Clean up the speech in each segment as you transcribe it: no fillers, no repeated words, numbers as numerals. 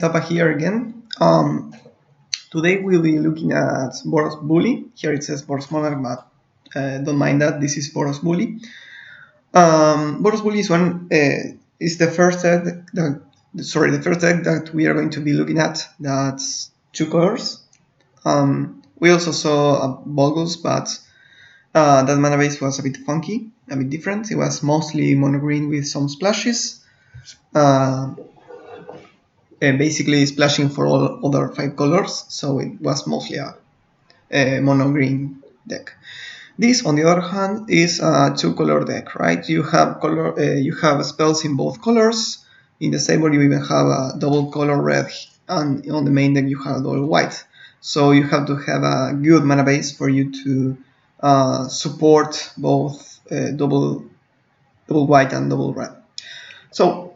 Tapa here again. Today we'll be looking at Boros Bully. Here it says Boros Monarch, but don't mind that. This is Boros Bully. Boros Bully is the first deck. The first deck that we are going to be looking at. That's two colors. We also saw Boggles, but that mana base was a bit funky, a bit different. It was mostly mono green with some splashes. Basically splashing for all other 5 colors, so it was mostly a mono green deck. This, on the other hand, is a 2-color deck, right? You have spells in both colors. In the sideboard, you even have a double color red, and on the main deck, you have double white. So you have to have a good mana base for you to support both double white and double red. So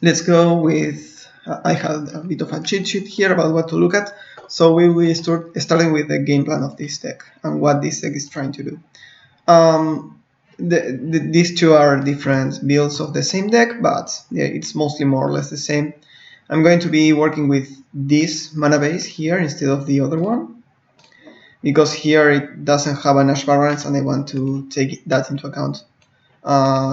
let's go with, I have a bit of a cheat sheet here about what to look at. So we will start starting with the game plan of this deck and what this deck is trying to do. These two are different builds of the same deck, but yeah, it's mostly more or less the same. I'm going to be working with this mana base here instead of the other one, because here it doesn't have an Ash Barrens, and I want to take that into account,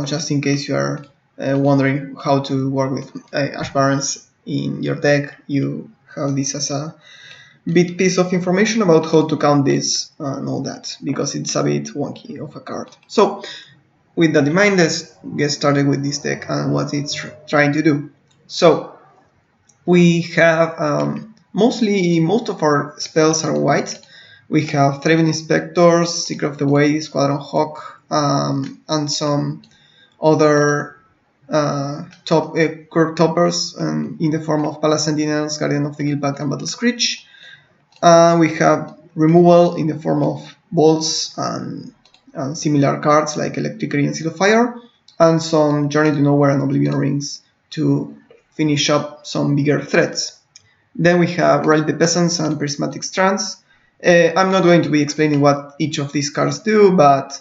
just in case you are wondering how to work with Ash Barrens in your deck. You have this as a bit piece of information about how to count this and all that, because it's a bit wonky of a card. So with that in mind, let's get started with this deck and what it's trying to do. So we have most of our spells are white. We have Thraven Inspectors, Secret of the Way, Squadron Hawk, and some other curve toppers in the form of Palace Sentinels, Guardian of the Guildpact, and Battle Screech. We have removal in the form of bolts and similar cards like Electricity and Seal of Fire, and some Journey to Nowhere and Oblivion Rings to finish up some bigger threats. Then we have Rally the Peasants and Prismatic Strands. I'm not going to be explaining what each of these cards do, but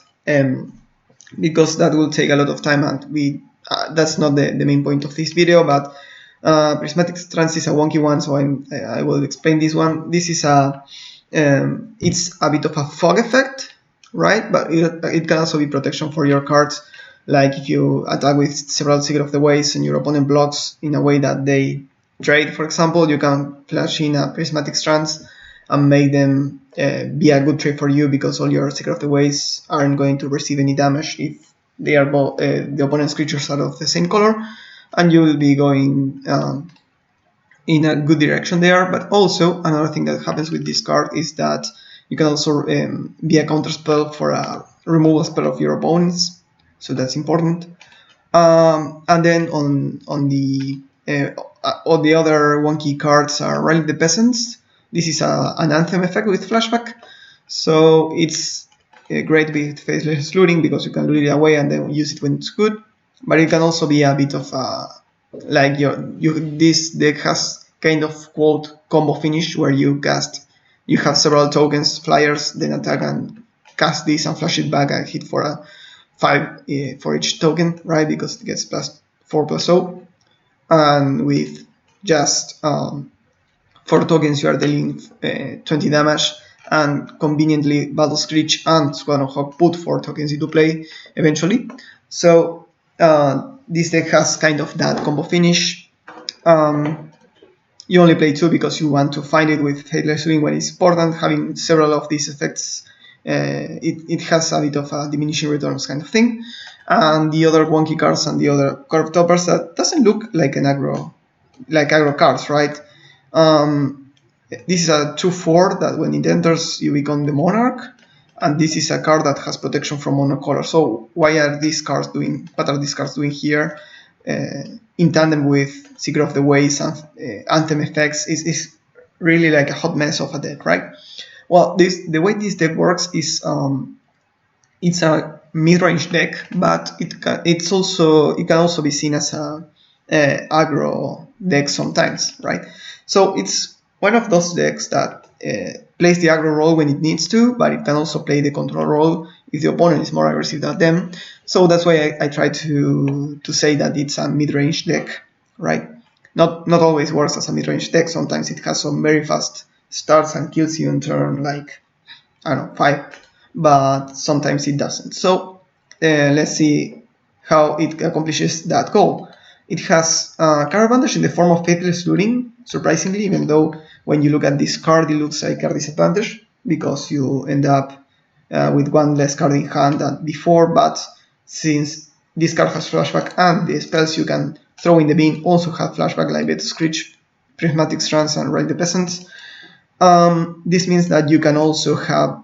because that will take a lot of time, and that's not the main point of this video. But Prismatic Strands is a wonky one, so I will explain this one. This is it's a bit of a fog effect, right? But it can also be protection for your cards, like if you attack with several Secret of the Ways and your opponent blocks in a way that they trade, for example, you can flash in a Prismatic Strands and make them be a good trade for you, because all your Secret of the Ways aren't going to receive any damage if they are both the opponent's creatures are of the same color, and you will be going in a good direction there. But also another thing that happens with this card is that you can also be a counter spell for a removal spell of your opponents, so that's important. And then on the all the other wonky cards are Rally the Peasants. This is an Anthem effect with flashback, so it's great with Faceless Looting, because you can loot it away and then use it when it's good. But it can also be a bit of like this deck has kind of quote combo finish, where you have several tokens, flyers, then attack and cast this and flash it back and hit for a 5 for each token, right? Because it gets +4/+0, and with just 4 tokens you are dealing 20 damage, and conveniently Battle Screech and Squadron Hawk put 4 tokens into play eventually. So this deck has kind of that combo finish. You only play 2 because you want to find it with Faithless Swing when it's important. Having several of these effects, it has a bit of a diminishing returns kind of thing. And the other wonky cards and the other curve toppers, that doesn't look like an aggro cards, right? This is a 2/4 that when it enters you become the Monarch, and this is a card that has protection from monocolor. So what are these cards doing here in tandem with Secret of the Ways and Anthem effects? Is really like a hot mess of a deck, right? Well, the way this deck works is it's a mid-range deck, but it can also be seen as a aggro deck sometimes, right? So it's one of those decks that plays the aggro role when it needs to, but it can also play the control role if the opponent is more aggressive than them. So that's why I try to say that it's a mid-range deck, right? not always works as a mid-range deck. Sometimes it has some very fast starts and kills you in turn like, I don't know, 5, but sometimes it doesn't. So let's see how it accomplishes that goal. It has card advantage in the form of Faithless Looting, surprisingly, even though when you look at this card it looks like a disadvantage because you end up with one less card in hand than before, but since this card has flashback and the spells you can throw in the bin also have flashback, like Beto Screech, Prismatic Strands, and Ride the Peasants, this means that you can also have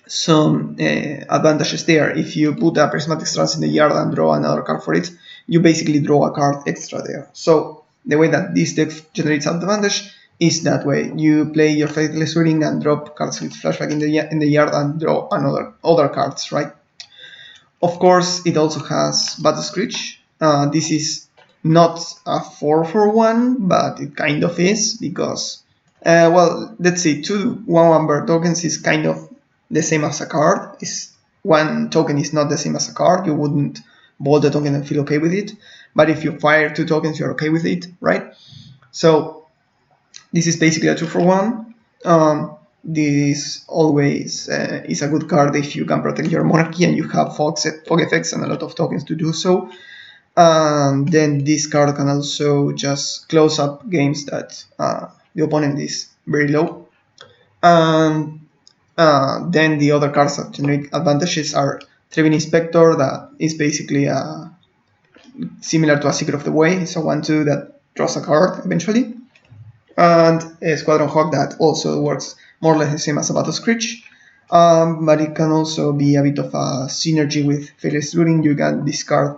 some advantages there. If you put a Prismatic Strands in the yard and draw another card for it, you basically draw a card extra there. So the way that this deck generates advantage is that way. You play your Faithless Looting and drop cards with flashback in the yard and draw other cards, right? Of course, it also has Battle Screech. This is not a 4-for-1, but it kind of is because, well, let's see, 2 1/1 bird tokens is kind of the same as a card. One token is not the same as a card. You wouldn't bolt the token and feel okay with it. But if you fire 2 tokens, you're okay with it, right? So this is basically a 2-for-1. This always is a good card if you can protect your monarchy and you have fog effects and a lot of tokens to do so. Then this card can also just close up games that the opponent is very low. And then the other cards that generate advantages are Treven Inspector, that is basically similar to a Secret of the Way. It's a 1/2 that draws a card eventually. And a Squadron Hawk that also works more or less the same as a Battle Screech. But it can also be a bit of a synergy with Faithless Looting. You can discard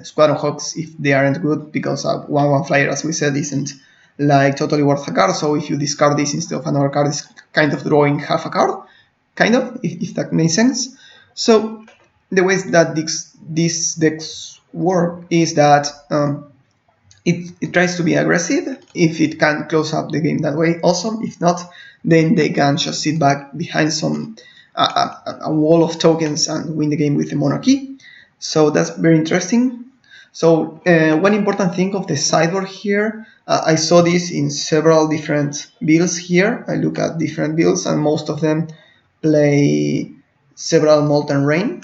Squadron Hawks if they aren't good, because a 1/1 flyer, as we said, isn't like totally worth a card. So if you discard this instead of another card, it's kind of drawing half a card, kind of, if that makes sense. So the ways that these decks work is that it tries to be aggressive. If it can close up the game that way, awesome. If not, then they can just sit back behind a wall of tokens and win the game with the monarchy. So that's very interesting. So one important thing of the sideboard here, I saw this in several different builds here. I look at different builds and most of them play several Molten Rain.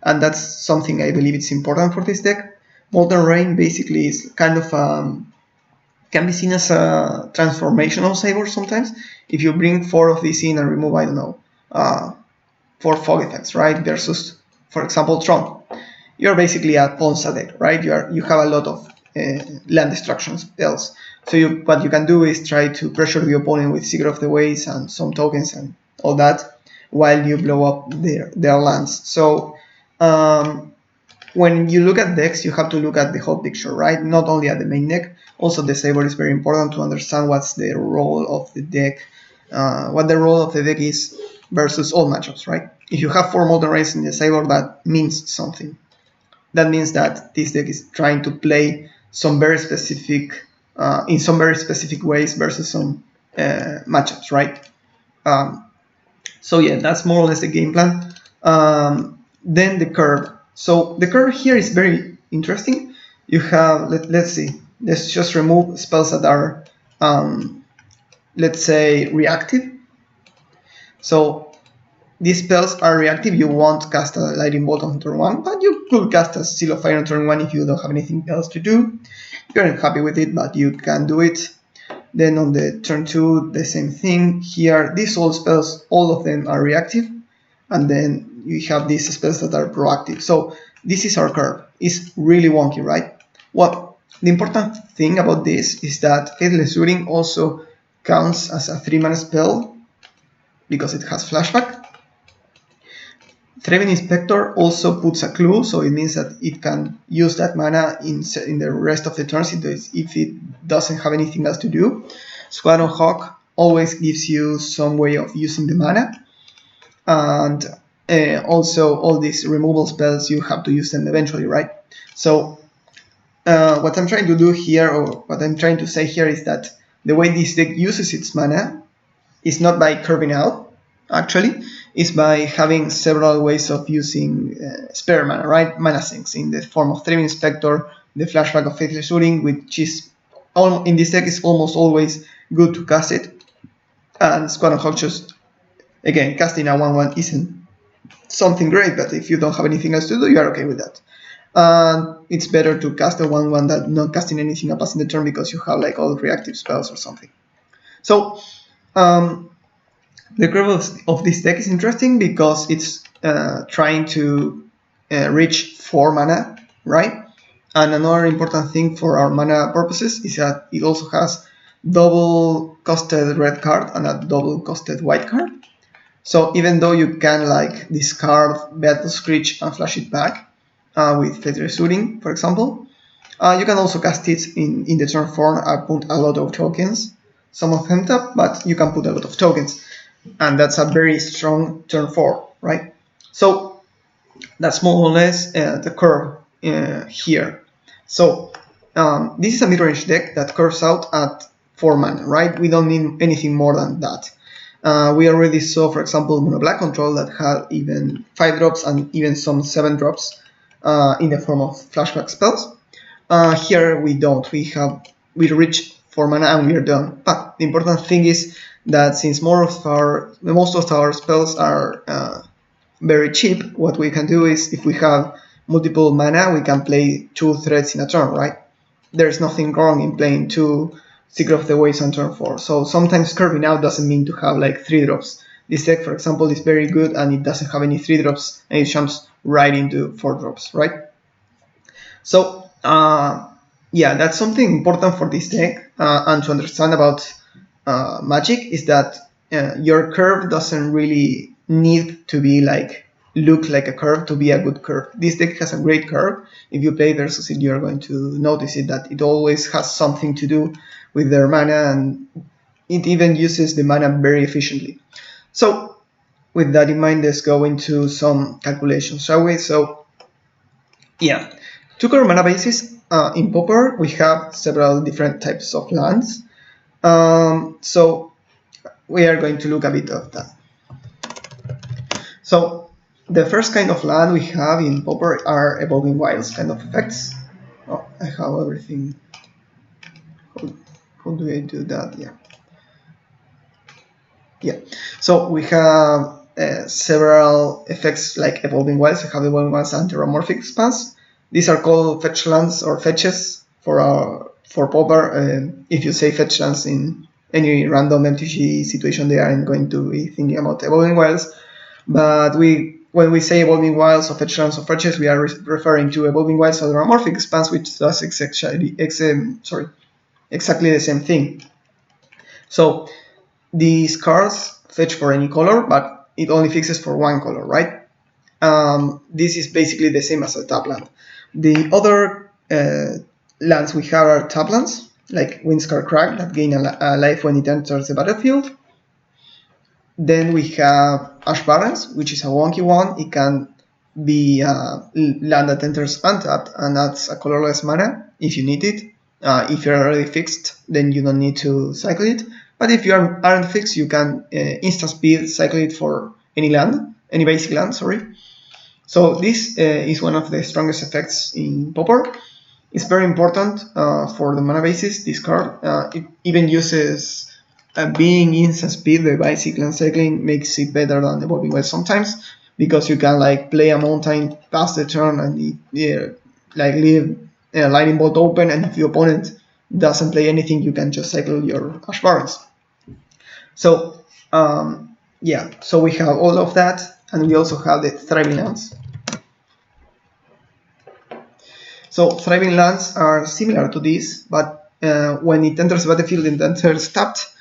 And that's something I believe it's important for this deck. Molten Rain basically is kind of can be seen as a transformational saber sometimes. If you bring 4 of these in and remove, I don't know, 4 fog effects, right? Versus, for example, Tron. You're basically a Ponza deck, right? You have a lot of land destruction spells. So what you can do is try to pressure the opponent with Secret of the Ways and some tokens and all that, while you blow up their lands. So when you look at decks, you have to look at the whole picture, right? Not only at the main deck. Also, the saber is very important to understand what's the role of the deck, what the role of the deck is versus all matchups, right? If you have 4 Molten Rays in the saber, that means something. That means that this deck is trying to play some very specific, in some very specific ways versus some matchups, right? So yeah, that's more or less the game plan. Then the curve. So the curve here is very interesting. You have, let's see, let's just remove spells that are, let's say, reactive. So these spells are reactive. You won't cast a Lightning Bolt on turn 1, but you could cast a Seal of Fire on turn 1 if you don't have anything else to do. You're not happy with it, but you can do it. Then on the turn 2, the same thing. Here, these all spells, all of them are reactive. And then you have these spells that are proactive. So this is our curve. It's really wonky, right? Well, the important thing about this is that Faithless Looting also counts as a 3-mana spell because it has flashback. Treven Inspector also puts a clue, so it means that it can use that mana in the rest of the turns if it doesn't have anything else to do. Squadron Hawk always gives you some way of using the mana. And also all these removal spells, you have to use them eventually, right? So what I'm trying to do here, or what I'm trying to say here, is that the way this deck uses its mana is not by curving out, actually. It's by having several ways of using spare mana, right? Mana sinks in the form of Treven Inspector, the flashback of Faithless Looting, which is in this deck is almost always good to cast it. And Squad of Hulchus, again, casting a 1/1 isn't something great, but if you don't have anything else to do, you are okay with that. And it's better to cast a 1/1 than not casting anything and passing the turn because you have like all reactive spells or something. So the curve of this deck is interesting because it's trying to reach 4 mana, right? And another important thing for our mana purposes is that it also has double costed red card and a double costed white card. So even though you can like discard Battle Screech and flash it back with Faithless Looting, for example, you can also cast it in the turn 4 and put a lot of tokens. Some of them tap, but you can put a lot of tokens. And that's a very strong turn 4, right? So that's more or less the curve here. So this is a mid-range deck that curves out at 4 mana, right? We don't need anything more than that. We already saw, for example, Mono Black Control that had even 5 drops and even some 7 drops in the form of flashback spells. Here we don't. We reach 4 mana and we are done. But the important thing is that since most of our spells are very cheap, what we can do is if we have multiple mana, we can play 2 threats in a turn, right? There's nothing wrong in playing 2 Secret of the Waves on turn 4. So sometimes curving out doesn't mean to have like 3 drops. This deck, for example, is very good and it doesn't have any 3 drops and it jumps right into 4 drops, right? So yeah, that's something important for this deck and to understand about Magic is that your curve doesn't really need to be like look like a curve to be a good curve. This deck has a great curve. If you play versus it, you're going to notice it that it always has something to do with their mana and it even uses the mana very efficiently. So with that in mind, let's go into some calculations, shall we? So yeah, to cover Manabases, in Pauper we have several different types of lands. So we are going to look a bit of that. So the first kind of land we have in Pauper are Evolving Wilds kind of effects. Oh, I have everything. How do I do that? Yeah. So we have several effects like Evolving Wilds. We have Evolving Wilds and Terramorphic Expanse. These are called fetch lands or fetches for Pauper. If you say fetch lands in any random MTG situation, they aren't going to be thinking about Evolving Wilds. But when we say Evolving Wilds or fetch lands or fetches, we are referring to Evolving Wilds or Terramorphic Expanse, which does exactly the same thing. So these cards fetch for any color, but it only fixes for one color, right? This is basically the same as a tap land. The other lands we have are tap lands, like Windscar Crag, that gain a life when it enters the battlefield. Then we have Ash Barrens, which is a wonky one. It can be a land that enters untapped and adds a colorless mana if you need it. If you're already fixed, then you don't need to cycle it. But if you aren't fixed, you can instant speed cycle it for any basic land, sorry. So this is one of the strongest effects in Pauper. It's very important for the Manabases, this card. It even uses being instant speed, the basic land cycling makes it better than Evolving Wilds sometimes, because you can like play a mountain, pass the turn, and leave Lightning Bolt open, and if your opponent doesn't play anything, you can just cycle your Ash Barrens. So yeah, so we have all of that, and we also have the Thriving Lands. So Thriving Lands are similar to this, but when it enters the battlefield, it enters tapped,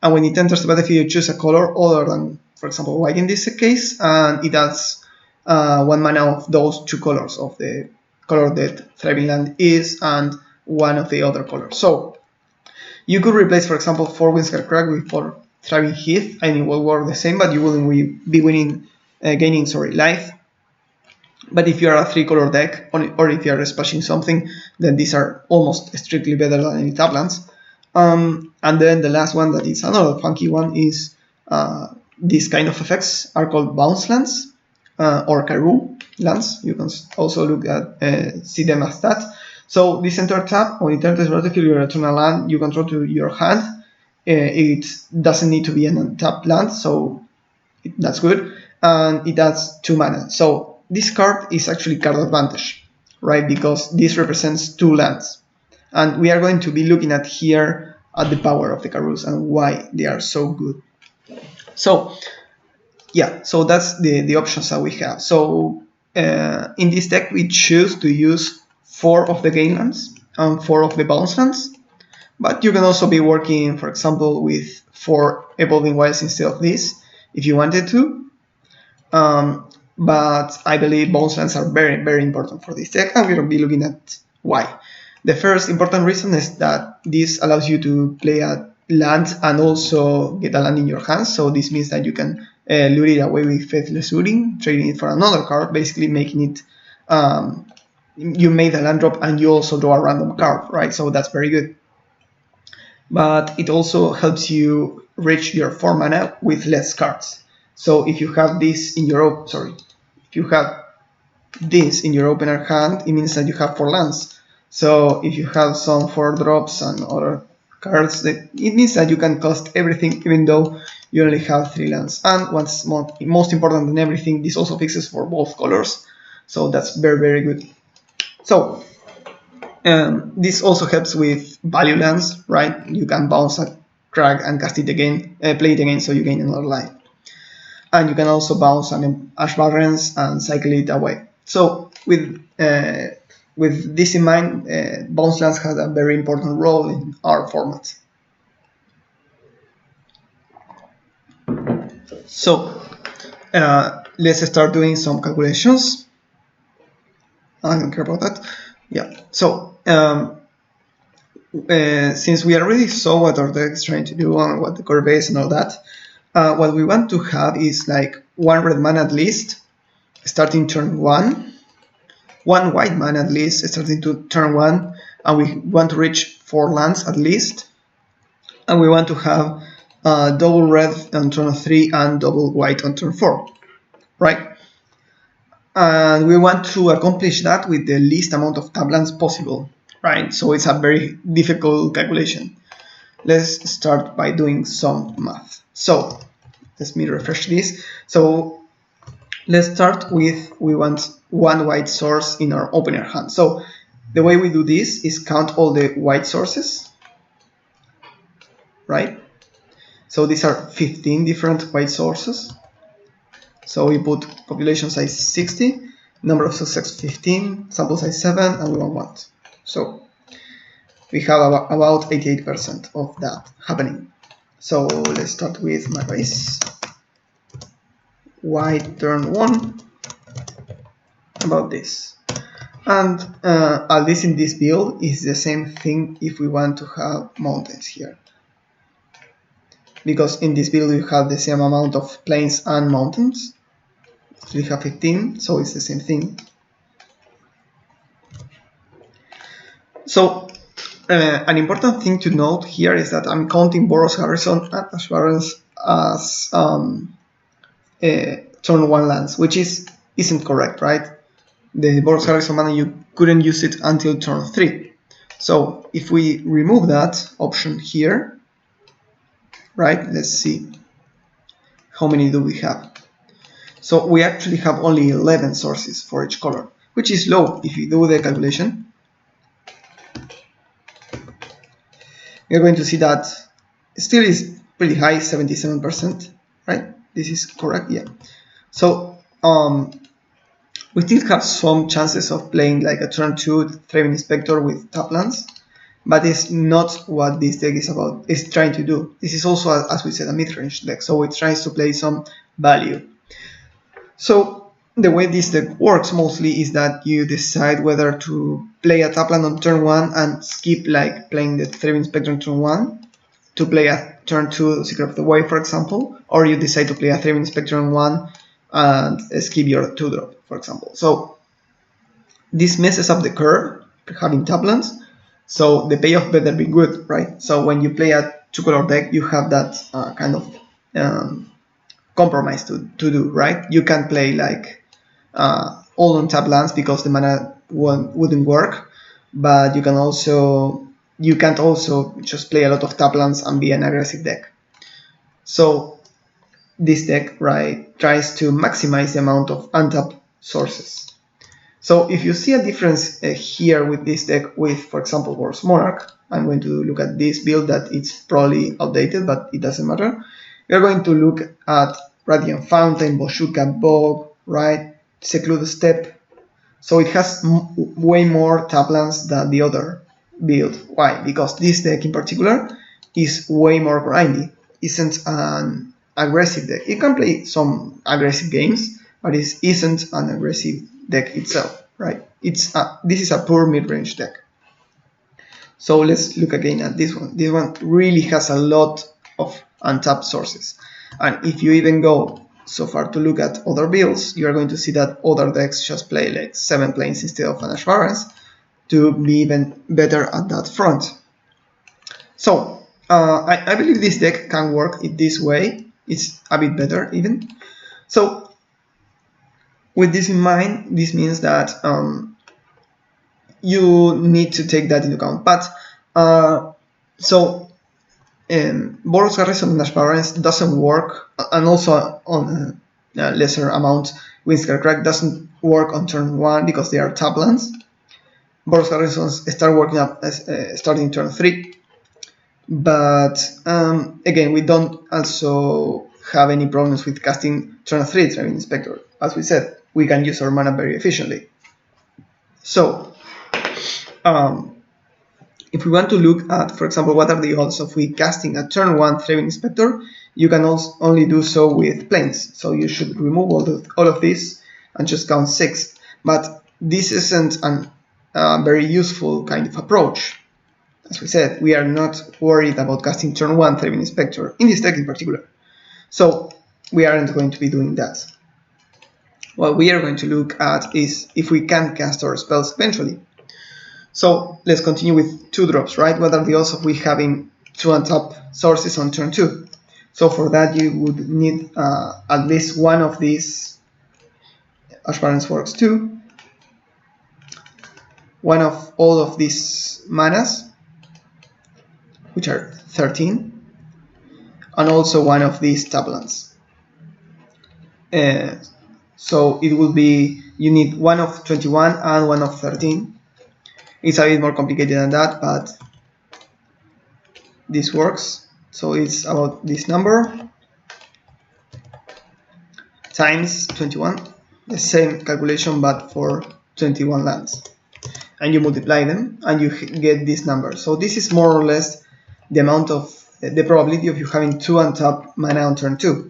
and when it enters the battlefield, you choose a color other than, for example, white in this case, and it adds 1 mana of those 2 colors of the color that Thriving Land is, and 1 of the other colors. So you could replace, for example, 4 Windscar Crag with 4 Thriving Heath, and it will work the same, but you wouldn't be gaining life. But if you are a 3-color deck, or if you are splashing something, then these are almost strictly better than any tap lands. And then the last one, that is another funky one, is these kind of effects are called bouncelands or Karoo lands. You can also look at see them as that. So this enter tab, when it enters vertically, you return a land you control to your hand. It doesn't need to be an untapped land, so that's good. And it adds 2 mana. So this card is actually card advantage, right? Because this represents 2 lands. And we are going to be looking at here at the power of the Karus and why they are so good. So yeah, so that's the options that we have. So in this deck, we choose to use 4 of the gain lands and 4 of the bounce lands. But you can also be working, for example, with 4 evolving wilds instead of this, if you wanted to. But I believe bounce lands are very, very important for this deck, and we'll be looking at why. The first important reason is that this allows you to play a land and also get a land in your hands. So this means that you can lure it away with Faithless Looting, trading it for another card, basically making it you made a land drop and you also draw a random card, right? So that's very good. But it also helps you reach your 4 mana with less cards. So if you have this in your opener hand, it means that you have 4 lands. So if you have some 4 drops and other cards, it means that you can cost everything even though you only have 3 lands. And what's most important than everything, this also fixes for both colors. So that's very, very good. So this also helps with value lands, right? You can bounce a crag and cast it again, play it again, so you gain another life. And you can also bounce an Ash Barrens and cycle it away. So with this in mind, bounce lands has a very important role in our format. So let's start doing some calculations. I don't care about that. Yeah. So since we already saw what our deck is trying to do and what the curve is and all that, what we want to have is like 1 red mana at least starting turn 1, 1 white mana at least starting to turn 1, and we want to reach 4 lands at least, and we want to have double red on turn 3 and double white on turn 4, right? And we want to accomplish that with the least amount of tap lands possible, right? So it's a very difficult calculation. Let's start by doing some math. So let me refresh this. So let's start with, we want 1 white source in our opener hand. So the way we do this is count all the white sources, right? So these are 15 different white sources. So we put population size 60, number of success 15, sample size 7, and we want 1. So we have about 88% of that happening. So let's start with my race. White turn 1, about this. And at least in this build is the same thing if we want to have mountains here. Because in this build we have the same amount of plains and mountains. We have 15, so it's the same thing. So an important thing to note here is that I'm counting Boros Garrison and Ash Barrens as turn 1 lands, which isn't correct, right? The Boros Garrison mana, you couldn't use it until turn 3. So if we remove that option here, right, let's see how many do we have. So we actually have only 11 sources for each color, which is low if you do the calculation. You're going to see that it still is pretty high, 77%, right? This is correct, yeah. So we still have some chances of playing like a turn 2 Thraben Inspector with tap lands, but it's not what this deck is about. It's trying to do. This is also, as we said, a mid-range deck, so it tries to play some value. So the way this deck works mostly is that you decide whether to play a tap land on turn 1 and skip like playing the Thraben Inspector on turn 1 to play a turn 2 Secret of the Way, for example, or you decide to play a Thraben Inspector on 1 and skip your 2-drop, for example. So this messes up the curve, having tap lands, so the payoff better be good, right? So when you play a 2-color deck, you have that kind of compromise to do, right? You can play like all on tap lands because the mana wouldn't work, but you can't also just play a lot of tap lands and be an aggressive deck. So this deck, right, tries to maximize the amount of untapped sources. So if you see a difference here with this deck with, for example, Boros Monarch, I'm going to look at this build that it's probably outdated, but it doesn't matter. We're going to look at Radiant Fountain, Boshuka Bog, right, Secluded Step. So it has way more tap lands than the other build. Why? Because this deck in particular is way more grindy. Isn't an aggressive deck. It can play some aggressive games, but it isn't an aggressive deck itself, right? This is a poor mid-range deck. So let's look again at this one. This one really has a lot of untapped sources. And if you even go so far to look at other builds, you are going to see that other decks just play like 7 planes instead of an Ash Barrens to be even better at that front. So I believe this deck can work in this way. It's a bit better even. So with this in mind, this means that you need to take that into account. But Boros Garrison and Ash Barrens doesn't work, and also on a lesser amount, Windscar Crack doesn't work on turn 1 because they are tap lands. Boros Garrisons start working up starting turn 3. But again, we don't also have any problems with casting turn 3 Driving Inspector. As we said, we can use our mana very efficiently. So, if we want to look at, for example, what are the odds of we casting a turn 1 Driving Inspector, you can also only do so with planes. So you should remove all of this and just count 6. But this isn't a very useful kind of approach. As we said, we are not worried about casting turn 1 Driving Inspector, in this deck in particular. So we aren't going to be doing that. What we are going to look at is if we can cast our spells eventually. So let's continue with 2 drops, right? What are the odds of we having 2 untapped sources on turn 2? So for that you would need at least one of these Ash Barrens Works 2, one of all of these manas, which are 13, and also one of these tap lands. So it will be, you need one of 21 and one of 13. It's a bit more complicated than that, but this works. So it's about this number times 21, the same calculation but for 21 lands. And you multiply them and you get this number. So this is more or less the amount of the probability of you having 2 untapped mana on turn 2.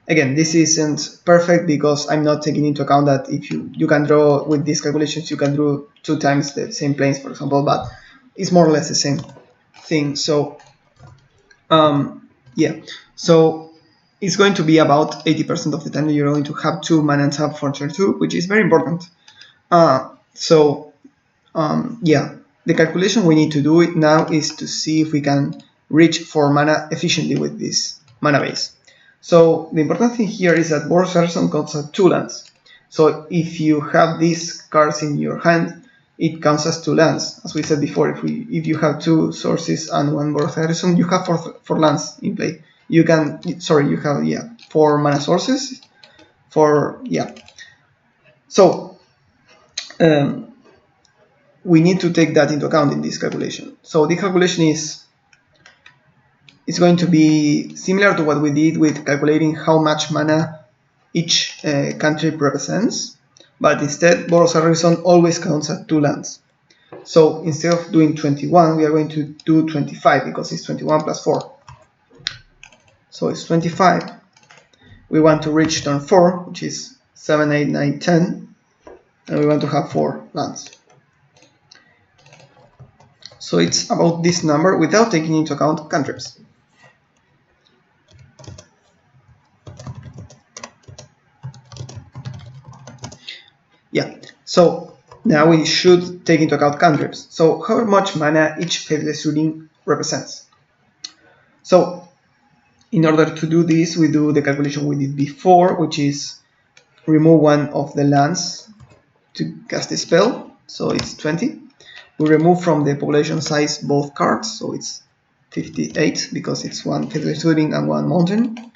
Again, this isn't perfect because I'm not taking into account that if you can draw with these calculations, you can draw 2 times the same planes, for example, but it's more or less the same thing. So yeah, so it's going to be about 80% of the time that you're going to have 2 mana untap for turn 2, which is very important. Yeah, the calculation we need to do it now is to see if we can reach 4 mana efficiently with this mana base. So the important thing here is that Boros Garrison counts as 2 lands. So if you have these cards in your hand, it counts as 2 lands. As we said before, if you have 2 sources and 1 Boros Garrison, you have 4 lands in play. You have 4 mana sources. So we need to take that into account in this calculation. So the calculation is going to be similar to what we did with calculating how much mana each cantrip represents, but instead Boros Garrison always counts as 2 lands. So instead of doing 21, we are going to do 25 because it's 21 plus 4. So it's 25. We want to reach turn 4, which is 7, 8, 9, 10, and we want to have 4 lands. So it's about this number without taking into account cantrips. Yeah, so now we should take into account cantrips. So how much mana each Faithless Rooting represents. So in order to do this, we do the calculation we did before, which is remove one of the lands to cast a spell. So it's 20. we remove from the population size both cards, so it's 58 because it's one faithless looting and one mountain.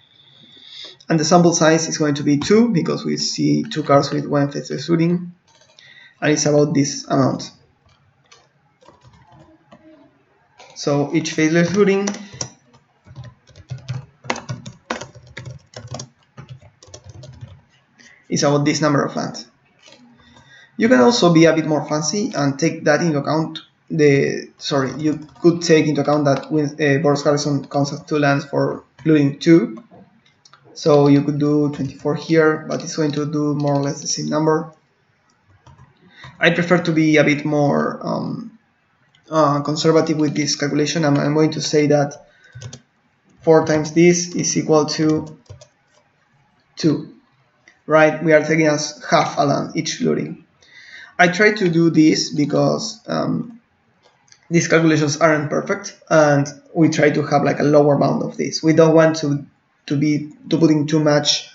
And the sample size is going to be 2 because we see 2 cards with one faithless looting, and it's about this amount. So each faithless looting is about this number of lands. You can also be a bit more fancy and take that into account. You could take into account that Boros Garrison counts as 2 lands for looting 2. So you could do 24 here, but it's going to do more or less the same number. I prefer to be a bit more conservative with this calculation. I'm going to say that 4 times this is equal to 2. Right? We are taking as half a land each looting. I try to do this because these calculations aren't perfect, and we try to have like a lower bound of this. We don't want to put in too much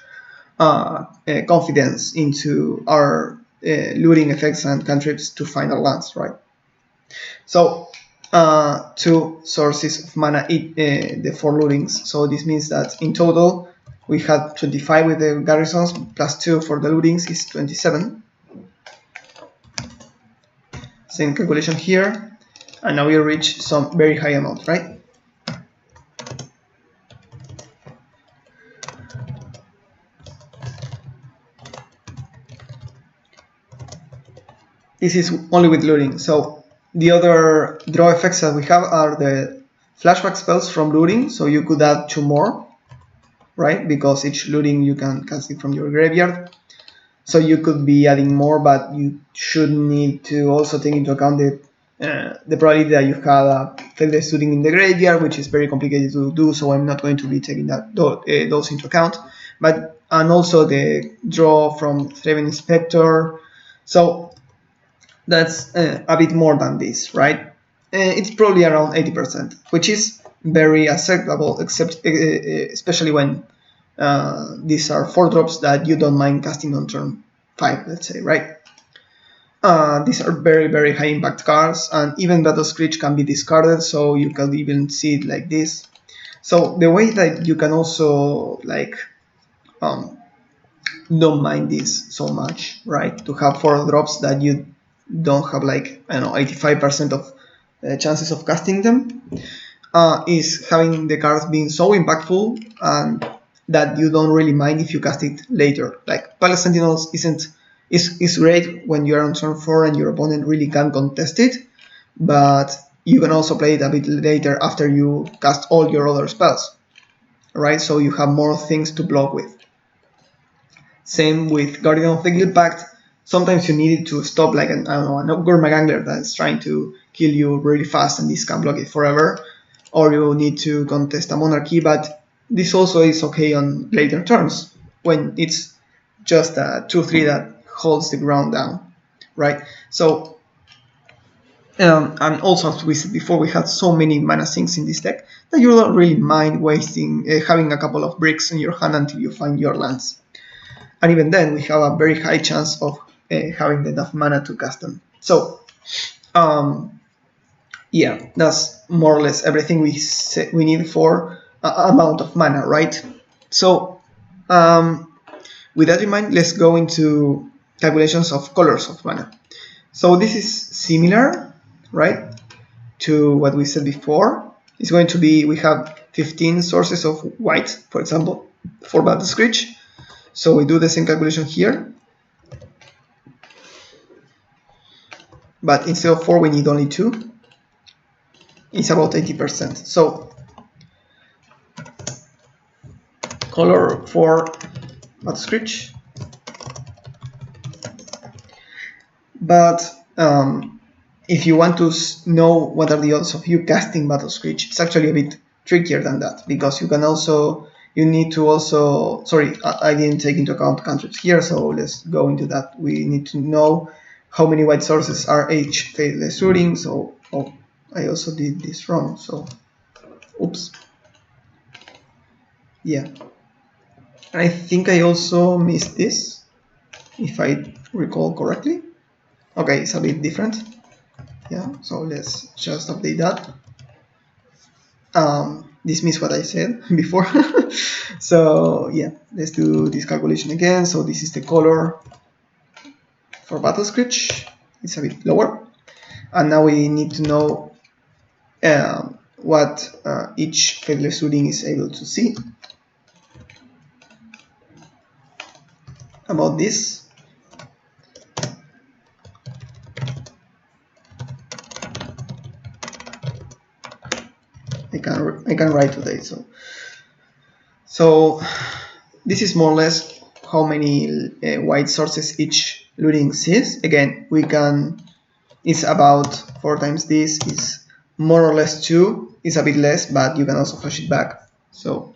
confidence into our looting effects and cantrips to find our lands, right? So 2 sources of mana, the 4 lootings. So this means that in total we had 25 with the garrisons plus 2 for the lootings is 27. Same calculation here, and now we reach some very high amount, right? This is only with looting. So the other draw effects that we have are the flashback spells from looting. So you could add 2 more, right? Because each looting you can cast it from your graveyard. So you could be adding more, but you should need to also take into account the probability that you have a faithless looting in the graveyard, which is very complicated to do. So I'm not going to be taking those into account. And also the draw from Thraven Inspector. So that's a bit more than this, right? It's probably around 80%, which is very acceptable, except especially when these are 4 drops that you don't mind casting on turn 5, let's say, right? These are very, very high impact cards, and even Battle Screech can be discarded, so you can even see it like this. So the way that you can also like don't mind this so much, right? To have 4 drops that you don't have like, I don't know, 85% of chances of casting them, is having the cards being so impactful and that you don't really mind if you cast it later. Like Palace Sentinels is great when you're on turn 4 and your opponent really can't contest it, but you can also play it a bit later after you cast all your other spells, right? So you have more things to block with. Same with Guardian of the Guild Pact. Sometimes you need it to stop like an Ogre Magangler that is trying to kill you really fast and this can block it forever, or you need to contest a monarchy, but this also is okay on later turns when it's just a 2-3 that holds the ground down, right? So and also, as we said before, we had so many mana sinks in this deck that you don't really mind wasting having a couple of bricks in your hand until you find your lands. And even then, we have a very high chance of having enough mana to cast them. So, yeah, that's more or less everything we need for amount of mana, right? So, with that in mind, let's go into calculations of colors of mana. So this is similar, right, to what we said before. It's going to be, we have 15 sources of white, for example, for Battle Screech. So we do the same calculation here, but instead of 4 we need only 2. It's about 80%. So color for Battle Screech. But if you want to know what are the odds of you casting Battle Screech, it's actually a bit trickier than that, because you need to also, sorry, I didn't take into account cantrips here, so let's go into that. We need to know how many white sources are each faithless looting. So, oh, I also did this wrong, so, oops. Yeah. I think I also missed this, if I recall correctly. Okay, it's a bit different. Yeah, so let's just update that. This means what I said before. So yeah, let's do this calculation again. So this is the color for battle screech. It's a bit lower, and now we need to know what each faithless looting is able to see about this. I can write today. So this is more or less how many white sources each looting sees. Again, we can. It's about 4 times this. Is more or less 2. It's a bit less, but you can also flash it back. So,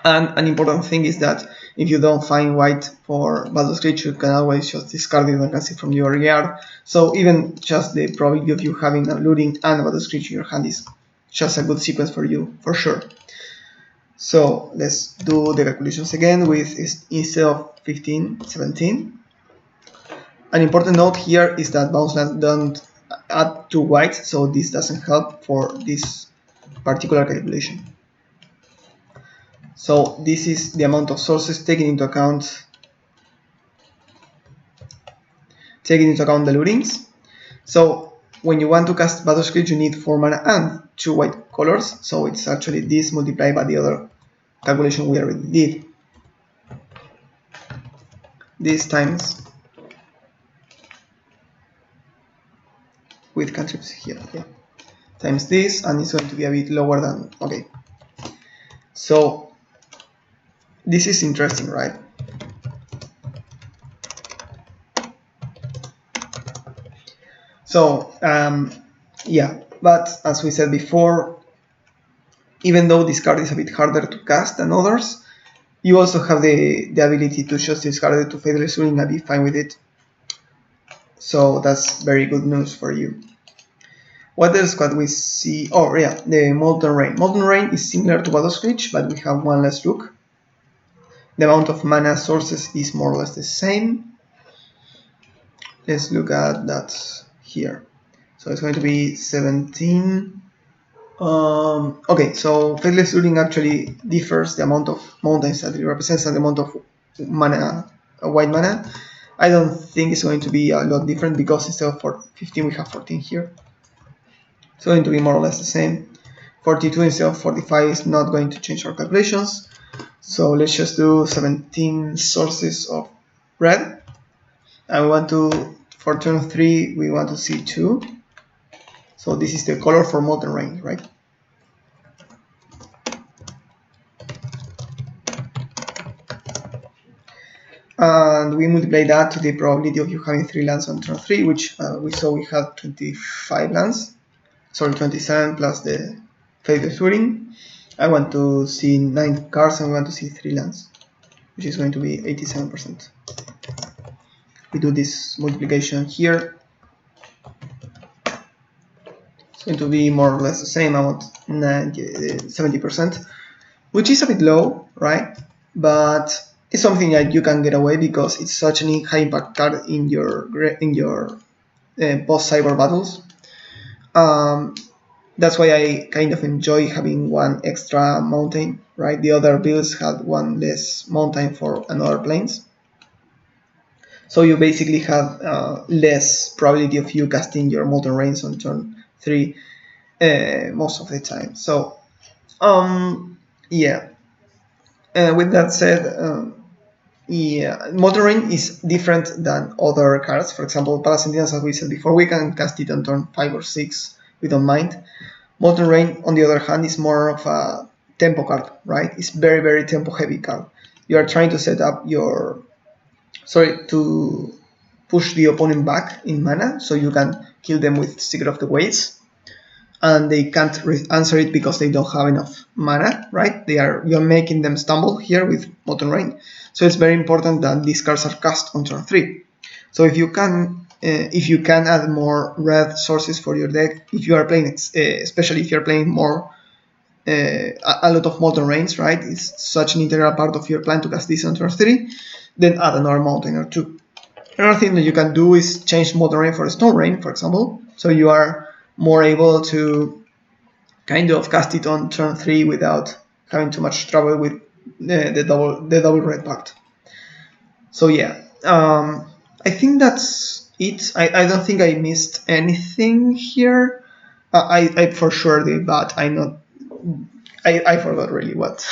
and an important thing is that if you don't find white for battle screech, you can always just discard it and cast it from your yard. So even just the probability of you having a looting and a battle screech in your hand is just a good sequence for you, for sure. So let's do the calculations again with instead of 15, 17. An important note here is that bouncelands don't add 2 whites, so this doesn't help for this particular calculation. So this is the amount of sources taking into account the lootings. So when you want to cast battle screech, you need 4 mana and 2 white colors. So it's actually this multiplied by the other calculation we already did. This times with cantrips here, yeah, times this, and it's going to be a bit lower than, okay. So this is interesting, right? So yeah, but as we said before, even though this card is a bit harder to cast than others, you also have the ability to just discard it to Faithless Looting and be fine with it. So that's very good news for you. What else could we see? Oh yeah, the Molten Rain. Molten Rain is similar to Battle Screech, but we have one less look. The amount of mana sources is more or less the same. Let's look at that here. So it's going to be 17. Okay, so Faithless Looting actually differs the amount of mountains that it represents and the amount of mana, white mana. I don't think it's going to be a lot different because instead of 15 we have 14 here. It's going to be more or less the same. 42 instead of 45 is not going to change our calculations. So let's just do 17 sources of red. And we want to, for turn 3, we want to see 2. So this is the color for Molten Rain, right? And we multiply that to the probability of you having 3 lands on turn 3, which we saw we had 25 lands. Sorry, 27 plus the Faithless Looting. I want to see 9 cards and we want to see 3 lands, which is going to be 87%. We do this multiplication here. It's going to be more or less the same amount, 70%, which is a bit low, right? But it's something that you can get away because it's such a high impact card in your post cyber battles. That's why I kind of enjoy having one extra mountain, right? The other builds had one less mountain for another planes. So you basically have less probability of you casting your Molten Rains on turn 3 most of the time. So yeah. With that said, yeah, Molten Rain is different than other cards. For example, Palasentinas, as we said before, we can cast it on turn 5 or 6. We don't mind. Molten Rain, on the other hand, is more of a tempo card, right? It's very, very tempo heavy card. You are trying to set up your, to push the opponent back in mana, so you can kill them with Secret of the Waves. And they can't answer it because they don't have enough mana, right? You're making them stumble here with Molten Rain. So it's very important that these cards are cast on turn 3. So if you can add more red sources for your deck, if you are playing, especially if you're playing more, a lot of Molten Rains, right? It's such an integral part of your plan to cast this on turn 3. Then add another mountain or 2. Another thing that you can do is change Molten Rain for Stone Rain, for example. so you are more able to kind of cast it on turn 3 without having too much trouble with the double red pact. So yeah, I think that's it. I don't think I missed anything here. I for sure did, but I forgot really what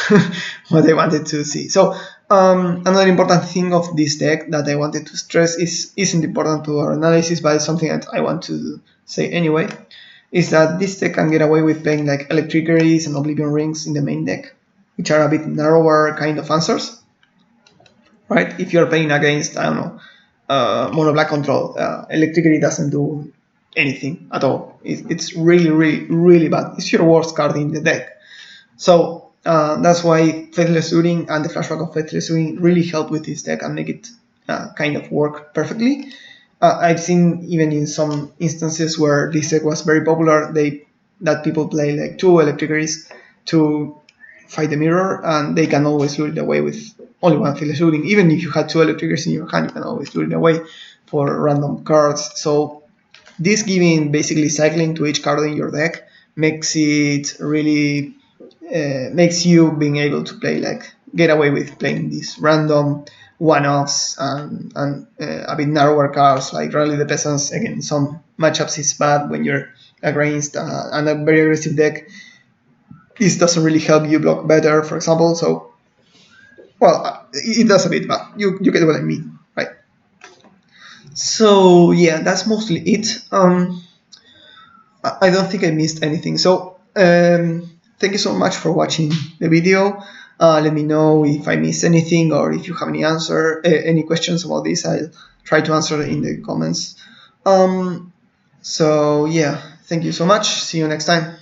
what I wanted to see. So another important thing of this deck that I wanted to stress isn't important to our analysis, but it's something that I want to say anyway, is that this deck can get away with playing like Electricities and Oblivion Rings in the main deck, which are a bit narrower kind of answers, right? If you're playing against, I don't know, mono black control, Electricity doesn't do anything at all. It's really, really, really bad. It's your worst card in the deck. So that's why Faithless Looting and the flashback of Faithless Looting really help with this deck and make it kind of work perfectly. I've seen even in some instances where this deck was very popular, that people play like 2 Electricities to fight the mirror, and they can always lure it away with only 1 Faithless Looting. Even if you had 2 Electricities in your hand, you can always lure it away for random cards. So this giving basically cycling to each card in your deck makes it really makes you being able to play like get away with playing these random one-offs and a bit narrower cards like Rally the Peasants. Again, some matchups is bad when you're against and a very aggressive deck. This doesn't really help you block better, for example. So, well, it does a bit, but you get what I mean, right? So yeah, that's mostly it. I don't think I missed anything. So thank you so much for watching the video. Let me know if I missed anything or if you have any questions about this. I'll try to answer in the comments. So yeah, thank you so much. See you next time.